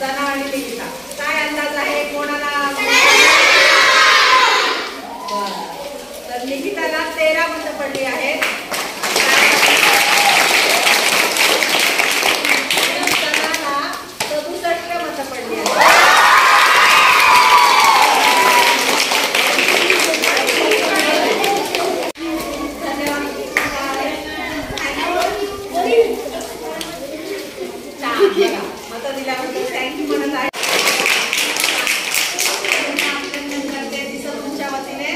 सना आणि निकिता काय अंदाज आहे कोणाला? तर निकिताला 13 मतं पडली आहेत, सनाला 67 मतं पडली आहेत. मतं दिल्याबद्दल थँक्यू म्हणत आहे. तुमच्या वतीने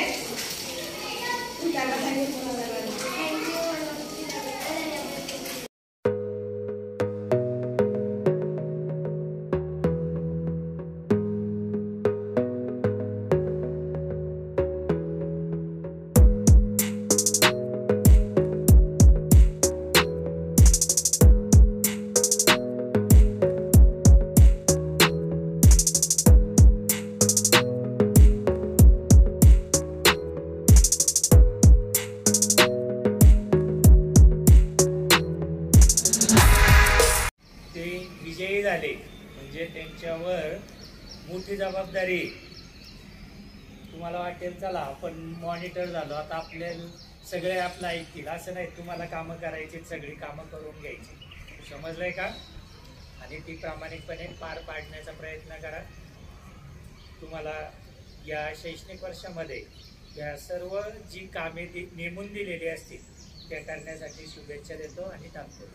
विजयी झाले म्हणजे त्यांच्यावर मोठी जबाबदारी. तुम्हाला वाटेल चला आपण मॉनिटर झालो आता आपल्या सगळे आपलं ऐकतील, असं नाही. तुम्हाला कामं करायची, सगळी कामं करून घ्यायची, समजलंय का? आणि ती प्रामाणिकपणे पार पाडण्याचा प्रयत्न करा. तुम्हाला या शैक्षणिक वर्षामध्ये या सर्व जी कामे नेमून दिलेली असतील त्या करण्यासाठी शुभेच्छा देतो आणि थांबतो.